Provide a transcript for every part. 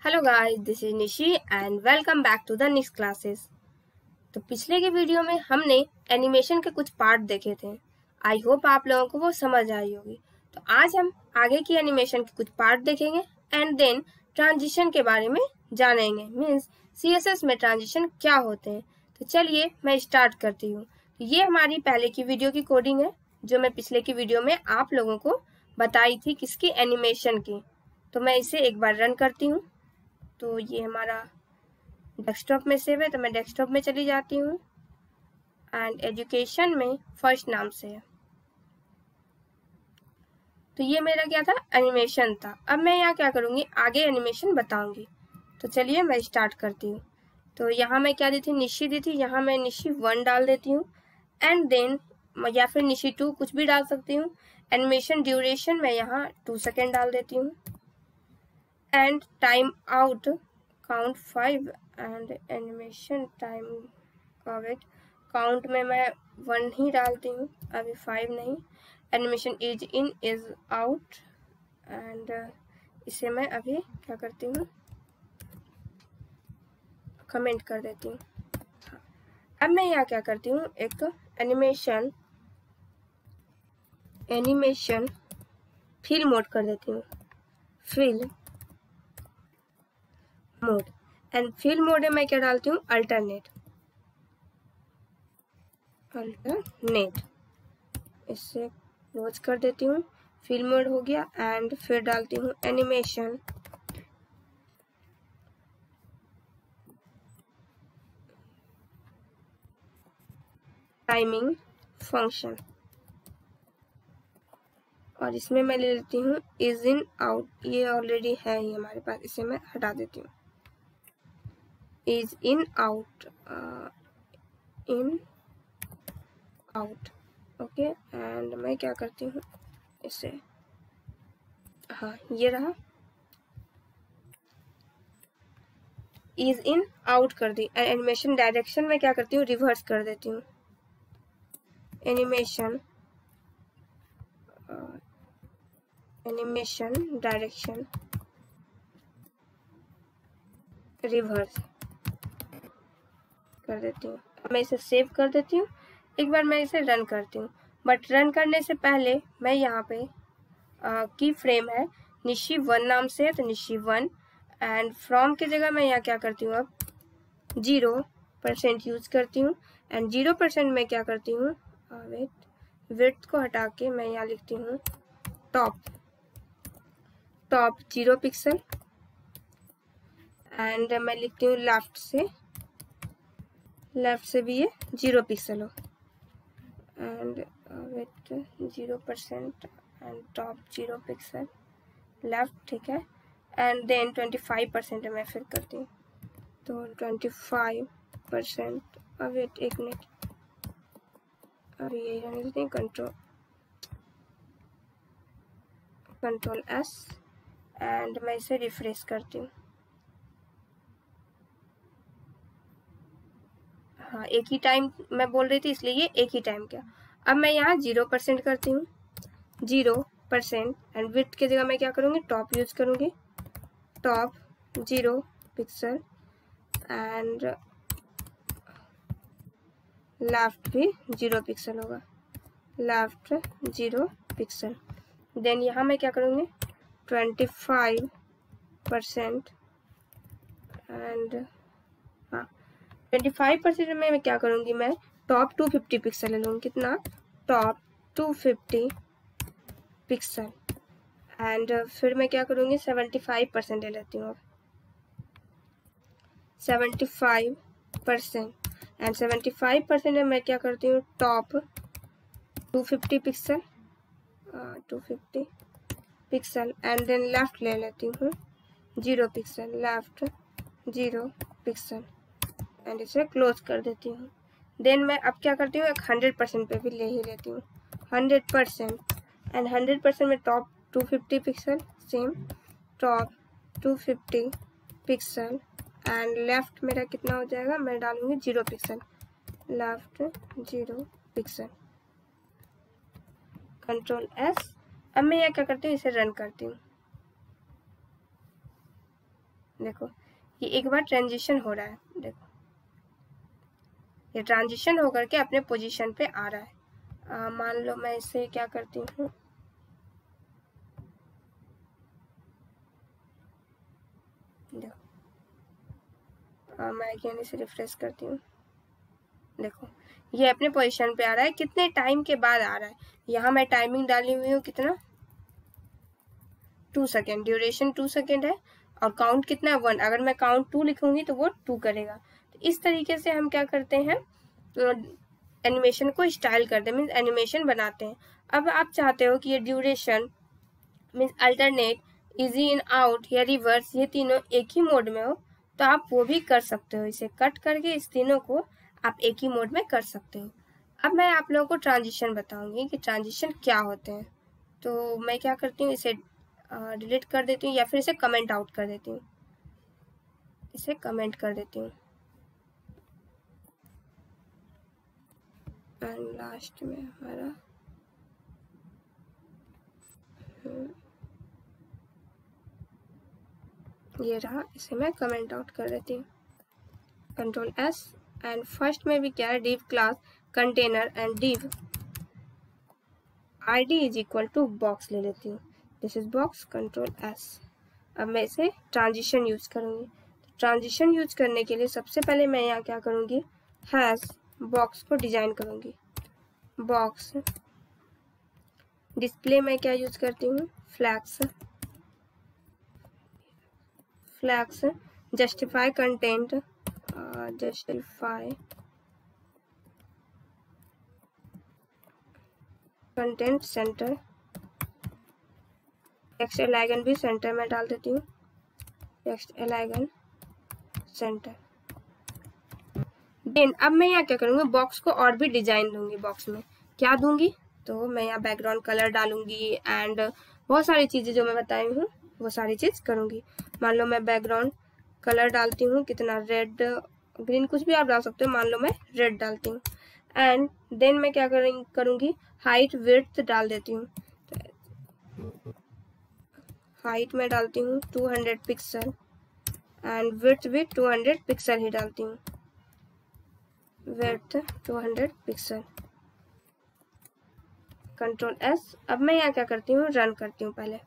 Hello guys, this is Nishi and welcome back to the next classes. तो पिछले के video में हमने एनिमेशन के कुछ पार्ट देखे थे। आई होप आप लोगों को वो समझ आई होगी। तो आज हम आगे की एनिमेशन के कुछ पार्ट देखेंगे एंड देन ट्रांजिशन के बारे में जानेंगे, मीन्स सीएसएस में ट्रांजिशन क्या होते हैं। तो चलिए मैं स्टार्ट करती हूँ। तो ये हमारी पहले की वीडियो की कोडिंग है जो मैं पिछले की वीडियो में आप लोगों को बताई थी किसकी, एनिमेशन की। तो मैं इसे एक बार रन करती हूँ। तो ये हमारा डेस्कटॉप में सेव है, तो मैं डेस्कटॉप में चली जाती हूँ एंड एजुकेशन में फर्स्ट नाम से है। तो ये मेरा क्या था, एनिमेशन था। अब मैं यहाँ क्या करूँगी, आगे एनिमेशन बताऊंगी। तो चलिए मैं स्टार्ट करती हूँ। तो यहाँ मैं क्या दी थी, निशी दी थी। यहाँ मैं निशी 1 डाल देती हूँ एंड देन या फिर निशी 2 कुछ भी डाल सकती हूँ। एनिमेशन ड्यूरेशन मैं यहाँ 2 सेकेंड डाल देती हूँ and time out count 5 and animation time का वेट काउंट में मैं 1 ही डालती हूँ, अभी 5 नहीं। Animation is in is out and इसे मैं अभी क्या करती हूँ, कमेंट कर देती हूँ। अब मैं यहाँ क्या करती हूँ, एक तो एनिमेशन फिल मोड कर देती हूँ, fill mode. And fill mode में मैं क्या डालती हूँ, अल्टरनेट। इससे क्लोज कर देती हूँ, फिल मोड हो गया। एंड फिर डालती हूँ एनिमेशन टाइमिंग फंक्शन और इसमें मैं ले लेती हूँ इज इन आउट। ये ऑलरेडी है ही हमारे पास, इसे मैं हटा देती हूँ। Ease in out, in out, okay. And मैं क्या करती हूँ, इसे हाँ ये रहा, इज इन आउट कर दी। एनिमेशन डायरेक्शन में क्या करती हूँ, रिवर्स कर देती हूँ। एनिमेशन डायरेक्शन रिवर्स कर देती हूँ। मैं इसे सेव कर देती हूँ। एक बार मैं इसे रन करती हूँ, बट रन करने से पहले मैं यहाँ पे की फ्रेम है निशी 1 नाम से है, तो निशी 1 एंड फ्रॉम की जगह मैं यहाँ क्या करती हूँ, अब 0% यूज करती हूँ। एंड 0% में क्या करती हूँ, विड्थ को हटा के मैं यहाँ लिखती हूँ टॉप 0 पिक्सल एंड मैं लिखती हूँ लेफ्ट से भी ये 0 पिक्सल हो and with 0% and top 0 pixel left, ठीक है। एंड देन 25% मैं फिर करती हूँ, तो 25%। अब एक मिनट, अब यही रहने देते हैं, कंट्रोल S एंड मैं इसे रिफ्रेश करती हूँ। हाँ, एक ही टाइम मैं बोल रही थी इसलिए ये एक ही टाइम क्या। अब मैं यहाँ 0% करती हूँ, 0% एंड विड्थ की जगह मैं क्या करूँगी, टॉप यूज करूँगी, टॉप 0 पिक्सल एंड लेफ्ट भी 0 पिक्सल होगा, लेफ्ट 0 पिक्सल। देन यहाँ मैं क्या करूँगी, 25% एंड हाँ 25% में मैं क्या करूँगी, मैं टॉप 250 पिक्सल ले लूँगी। कितना, टॉप 250 पिक्सल एंड फिर मैं क्या करूँगी, 75% ले लेती हूँ, 75% एंड 75% में मैं क्या करती हूँ, top 250 pixel 250 pixel and then left ले लेती हूँ 0 पिक्सल, लेफ्ट 0 पिक्सल एंड इसे क्लोज कर देती हूँ। देन मैं अब क्या करती हूँ, एक 100% पे भी ले ही लेती हूँ, 100% एंड 100% में top 250 pixel, same top 250 pixel and left मेरा कितना हो जाएगा, मैं डालूंगी 0 pixel, left 0 pixel, control S। अब मैं यह क्या करती हूँ, इसे रन करती हूँ। देखो ये एक बार ट्रांजिशन हो रहा है, देखो ये ट्रांजिशन होकर के अपने पोजीशन पे आ रहा है। मान लो मैं इसे क्या करती हूँ, देखो मैं अगेन इसे रिफ्रेश करती हूँ। देखो ये अपने पोजीशन पे आ रहा है, कितने टाइम के बाद आ रहा है। यहाँ मैं टाइमिंग डाली हुई हूँ कितना, 2 सेकेंड, ड्यूरेशन 2 सेकेंड है और काउंट कितना है 1। अगर मैं काउंट 2 लिखूंगी तो वो 2 करेगा। तो इस तरीके से हम क्या करते हैं, एनिमेशन को स्टाइल करते हैं, मीन्स एनिमेशन बनाते हैं। अब आप चाहते हो कि ये duration means alternate, easy in out या रिवर्स, ये तीनों एक ही मोड में हो, तो आप वो भी कर सकते हो। इसे कट करके इस तीनों को आप एक ही मोड में कर सकते हो। अब मैं आप लोगों को ट्रांजिशन बताऊंगी कि ट्रांजिशन क्या होते हैं। तो मैं क्या करती हूँ, इसे डिलीट कर देती हूँ या फिर इसे कमेंट आउट कर देती हूँ, इसे कमेंट कर देती हूँ। एंड लास्ट में हमारा ये रहा, इसे मैं कमेंट आउट कर देती हूँ, कंट्रोल एस। एंड फर्स्ट में भी क्या है, div class container and div id is equal to box ले लेती हूँ, this is box, control S. अब मैं इसे ट्रांजिशन यूज करूंगी। ट्रांजिशन यूज करने के लिए सबसे पहले मैं यहाँ क्या करूंगी, हैश बॉक्स को डिजाइन करूंगी। बॉक्स डिस्प्ले में क्या यूज करती हूँ, flex, flex justify content, justify content center, text align भी सेंटर में डाल देती हूँ, टेक्स्ट एलाइगन सेंटर। देन अब मैं यहाँ क्या करूँगी, बॉक्स को और भी डिजाइन दूंगी। बॉक्स में क्या दूंगी, तो मैं यहाँ बैकग्राउंड कलर डालूंगी एंड बहुत सारी चीजें जो मैं बताई हूँ वो सारी चीज करूंगी। मान लो मैं बैकग्राउंड कलर डालती हूँ, कितना, रेड ग्रीन कुछ भी आप डाल सकते हो, मान लो मैं रेड डालती हूँ। एंड देन मैं क्या करूंगी, हाइट विड्थ डाल देती हूँ। हाइट में डालती हूँ 200 पिक्सल एंड विड्थ भी 200 पिक्सल ही डालती हूँ, विड्थ 200 पिक्सल, कंट्रोल एस। अब मैं यहाँ क्या करती हूँ, रन करती हूँ, पहले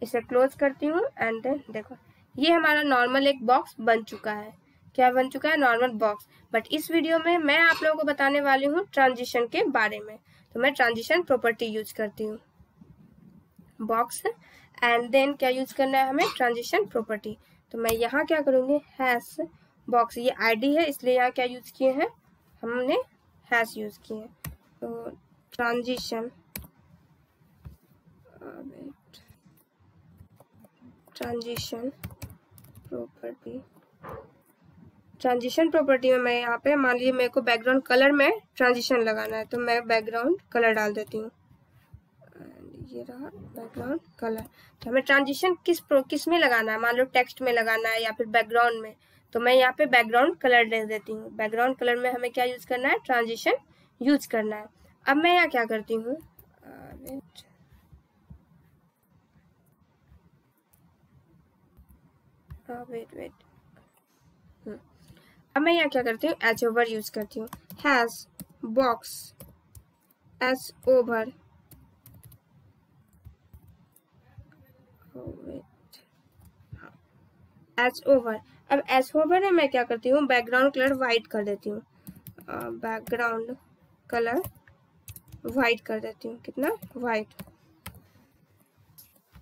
इसे क्लोज करती हूँ एंड देन देखो ये हमारा नॉर्मल एक बॉक्स बन चुका है। क्या बन चुका है, नॉर्मल बॉक्स। बट इस वीडियो में मैं आप लोगों को बताने वाली हूँ ट्रांजिशन के बारे में। तो मैं ट्रांजिशन प्रॉपर्टी यूज करती हूँ, बॉक्स एंड देन क्या यूज करना है हमें, ट्रांजिशन प्रॉपर्टी। तो मैं यहाँ क्या करूंगी, हैश बॉक्स, ये आईडी है इसलिए यहाँ क्या यूज किए हैं, हमने हैश यूज किए हैं। तो ट्रांजिशन प्रॉपर्टी, ट्रांजिशन प्रॉपर्टी में मैं यहाँ पे मान लीजिए मेरे को बैकग्राउंड कलर में ट्रांजिशन लगाना है, तो मैं बैकग्राउंड कलर डाल देती हूँ, ये रहा बैकग्राउंड कलर। तो हमें ट्रांजिशन किस में लगाना है, मान लो टेक्स्ट में लगाना है या फिर बैकग्राउंड में, तो मैं यहाँ पे बैकग्राउंड कलर दे देती हूँ। बैकग्राउंड कलर में हमें क्या यूज करना है, ट्रांजिशन यूज करना है। अब मैं यहाँ क्या करती हूँ, वेट अब मैं यहाँ क्या करती हूँ, एच ओवर यूज करती हूँ, hash box H over, H over. अब एच ओवर में मैं क्या करती हूँ, बैकग्राउंड कलर व्हाइट कर देती हूँ, बैकग्राउंड कलर व्हाइट कर देती हूँ, कितना, व्हाइट।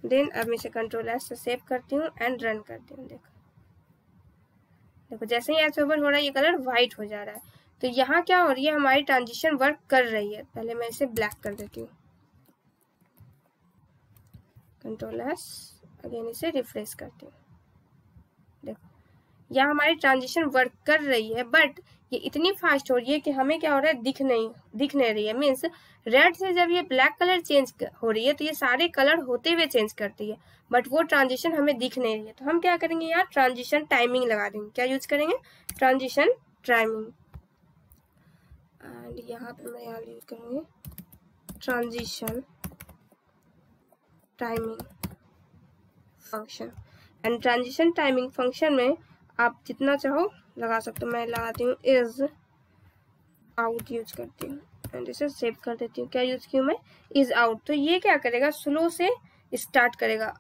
देन अब मैं इसे कंट्रोल एस से सेव करती हूँ एंड रन करती हूँ। देखो जैसे ही एच ओवर हो रहा है ये कलर व्हाइट हो जा रहा है। तो यहाँ क्या हो रही है, हमारी ट्रांजिशन वर्क कर रही है। पहले मैं इसे ब्लैक कर देती हूँ, कंट्रोल एस, अगेन इसे रिफ्रेश करती हूँ। देखो यहाँ हमारी ट्रांजिशन वर्क कर रही है, बट ये इतनी फास्ट हो रही है कि हमें क्या हो रहा है, दिख नहीं रही है। मीन्स रेड से जब ये ब्लैक कलर चेंज हो रही है तो ये सारे कलर होते हुए चेंज करती है, बट वो ट्रांजिशन हमें दिख नहीं रही है। तो हम क्या करेंगे, यहाँ ट्रांजिशन टाइमिंग लगा देंगे। क्या यूज करेंगे, ट्रांजिशन टाइमिंग। एंड यहाँ पे मैं यहाँ यूज करूंगी transition timing function. And transition timing function में आप जितना चाहो लगा सकते हो। मैं लगाती हूँ इज आउट यूज करती हूँ एंड इसे सेव कर देती हूँ। क्या यूज की हूँ मैं? Is out. तो ये क्या करेगा? स्लो से स्टार्ट करेगा।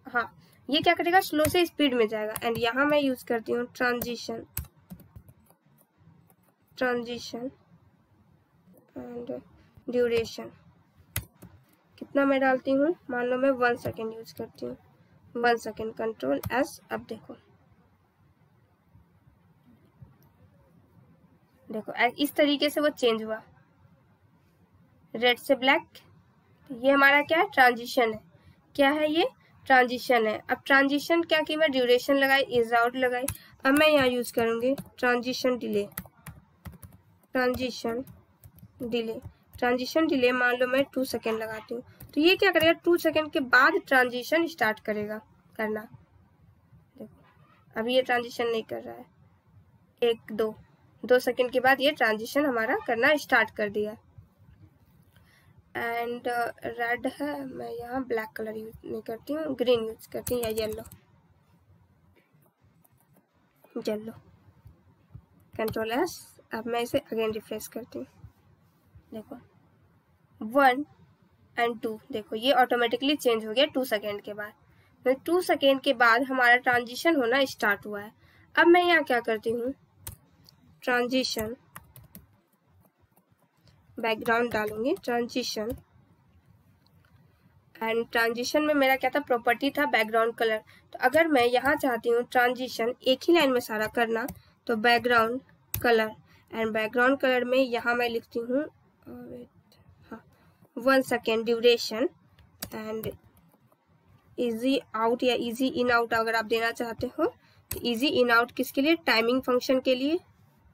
हाँ, ये क्या करेगा? स्लो से स्पीड में जाएगा। एंड यहाँ मैं यूज करती हूँ ट्रांजिशन एंड ड्यूरेशन। कितना मैं डालती हूँ? मान लो मैं 1 सेकेंड यूज करती हूँ। 1 सेकेंड, कंट्रोल एस। अब देखो इस तरीके से वो चेंज हुआ, रेड से ब्लैक। ये हमारा क्या है? ट्रांजिशन है। क्या है ये? ट्रांजिशन है। अब ट्रांजिशन क्या की मैं ड्यूरेशन लगाई, इज आउट लगाई। अब मैं यहाँ यूज करूंगी ट्रांजिशन डिले। ट्रांजिशन डिले मान लो मैं 2 सेकेंड लगाती हूँ। तो ये क्या करेगा? 2 सेकेंड के बाद ट्रांजिशन स्टार्ट करेगा करना। देखो अभी ये ट्रांजिशन नहीं कर रहा है। 2 सेकेंड के बाद ये ट्रांजिशन हमारा करना स्टार्ट कर दिया। एंड रेड है, मैं यहाँ ब्लैक कलर यूज नहीं करती हूँ, ग्रीन यूज करती हूँ या येलो। Control S. अब मैं इसे अगेन रिफ्रेश करती हूँ। देखो 1 एंड 2, देखो ये ऑटोमेटिकली चेंज हो गया 2 सेकेंड के बाद। 2 सेकेंड के बाद हमारा ट्रांजिशन होना स्टार्ट हुआ है। अब मैं यहाँ क्या करती हूँ? ट्रांजिशन बैकग्राउंड डालूंगी, ट्रांजिशन। एंड ट्रांजिशन में मेरा क्या था? प्रॉपर्टी था बैकग्राउंड कलर। तो अगर मैं यहाँ चाहती हूँ ट्रांजिशन एक ही लाइन में सारा करना, तो background colour. And background colour में यहाँ मैं लिखती हूँ 1 second duration. And easy out या इजी इन आउट अगर आप देना चाहते हो तो इजी इन आउट किसके लिए? टाइमिंग फंक्शन के लिए।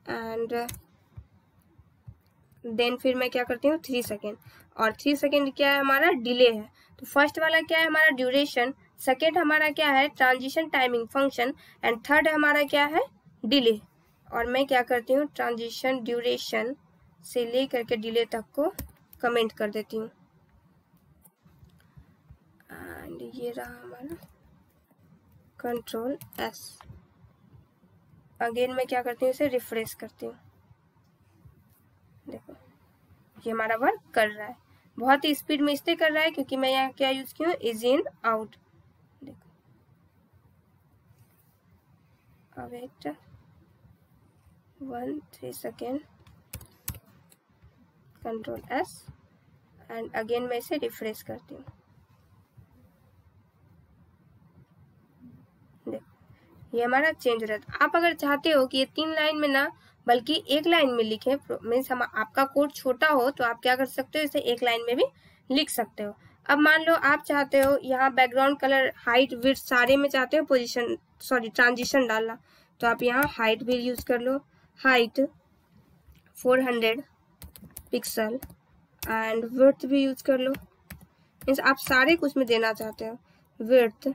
एंड देन फिर मैं क्या करती हूँ? 3 सेकेंड। और 3 सेकेंड क्या है? हमारा डिले है। तो फर्स्ट वाला क्या है? हमारा ड्यूरेशन। सेकेंड हमारा क्या है? Transition timing function. And third हमारा क्या है? डिले। और मैं क्या करती हूँ? ट्रांजिशन ड्यूरेशन से ले करके डिले तक को कमेंट कर देती हूँ। एंड ये रहा हमारा कंट्रोल एस। अगेन मैं क्या करती हूँ? इसे रिफ्रेश करती हूँ। देखो ये हमारा वर्क कर रहा है। बहुत ही स्पीड में इसलिए कर रहा है क्योंकि मैं यहाँ क्या यूज की हूँ? Ease in out. देखो wait 3 second, control S. And again मैं इसे रिफ्रेश करती हूँ। देखो ये हमारा चेंज रहता है। आप अगर चाहते हो कि ये 3 लाइन में ना बल्कि 1 लाइन में लिखे, मीन्स आपका कोड छोटा हो तो आप क्या कर सकते हो? इसे 1 लाइन में भी लिख सकते हो। अब मान लो आप चाहते हो यहाँ बैकग्राउंड कलर, हाइट, विड्थ सारे में चाहते हो ट्रांजिशन डालना, तो आप यहाँ हाइट भी यूज कर लो। हाइट 400 पिक्सल एंड विड्थ भी यूज कर लो। मीन्स आप सारे कुछ में देना चाहते हो। Width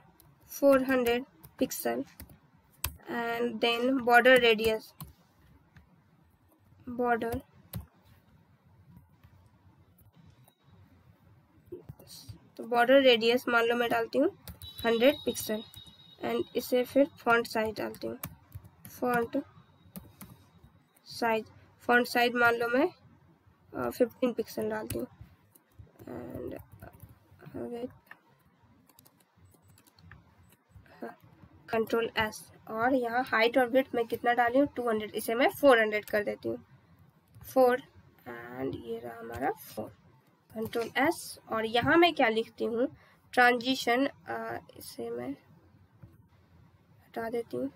400 pixel and then border radius, border तो बॉर्डर रेडियस मान लो मैं डालती हूँ 100 पिक्सल। एंड इसे फिर फॉन्ट साइज डालती हूँ। फॉन्ट साइज मान लो मैं 15 पिक्सल डालती हूँ। And control S. और यहाँ हाइट और विड्थ मैं कितना डाली हूँ? 200। इसे मैं 400 कर देती हूँ। 4 एंड ये रहा हमारा 4। Control S. और यहाँ मैं क्या लिखती हूँ? ट्रांजिशन। इसे मैं हटा देती हूँ।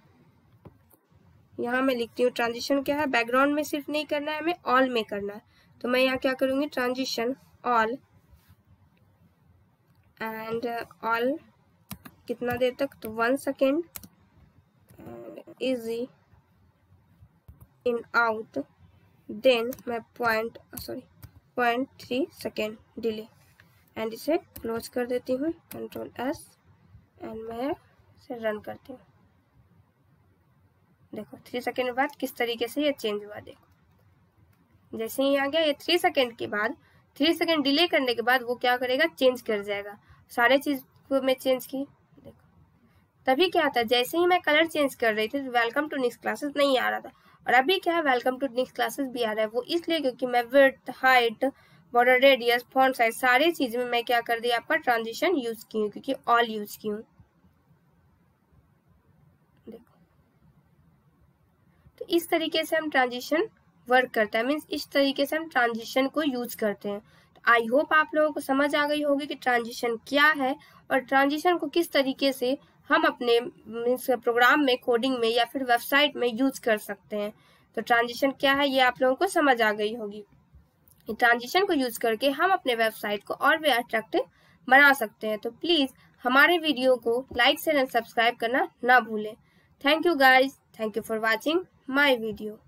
यहाँ मैं लिखती हूँ ट्रांजिशन क्या है? बैकग्राउंड में सिर्फ नहीं करना है, हमें ऑल में करना है। तो मैं यहाँ क्या करूँगी? Transition all. एंड ऑल कितना देर तक? तो 1 second. Ease in out. Then मैं 0.3 सेकेंड डिले। एंड इसे क्लोज कर देती हूँ। Control S. एंड मैं इसे रन करती हूँ। देखो 3 सेकेंड बाद किस तरीके से ये चेंज हुआ। देखो जैसे ही आ गया, ये 3 सेकेंड के बाद 3 सेकेंड डिले करने के बाद वो क्या करेगा? चेंज कर जाएगा। सारे चीज को मैं चेंज की। देखो तभी क्या था, जैसे ही मैं कलर चेंज कर रही थी तो वेलकम टू नेक्स्ट क्लासेस नहीं आ रहा था, और अभी क्या है वेलकम टू नेक्स्ट क्लासेस भी आ रहा है। वो इसलिए क्योंकि मैं width, height, border radius, font size सारी चीज में मैं क्या कर दी, आपका ट्रांजिशन यूज की हूँ, क्योंकि ऑल यूज की हूँ। देखो, तो इस तरीके से हम ट्रांजिशन वर्क करता है, मीन्स इस तरीके से हम ट्रांजिशन को यूज करते हैं। तो आई होप आप लोगों को समझ आ गई होगी कि ट्रांजिशन क्या है और ट्रांजिशन को किस तरीके से हम अपने मीन्स प्रोग्राम में, कोडिंग में या फिर वेबसाइट में यूज कर सकते हैं। तो ट्रांजिशन क्या है ये आप लोगों को समझ आ गई होगी। ट्रांजिशन को यूज करके हम अपने वेबसाइट को और भी अट्रैक्टिव बना सकते हैं। तो प्लीज हमारे वीडियो को लाइक शेयर एंड सब्सक्राइब करना ना भूलें। Thank you guys, thank you for watching my video.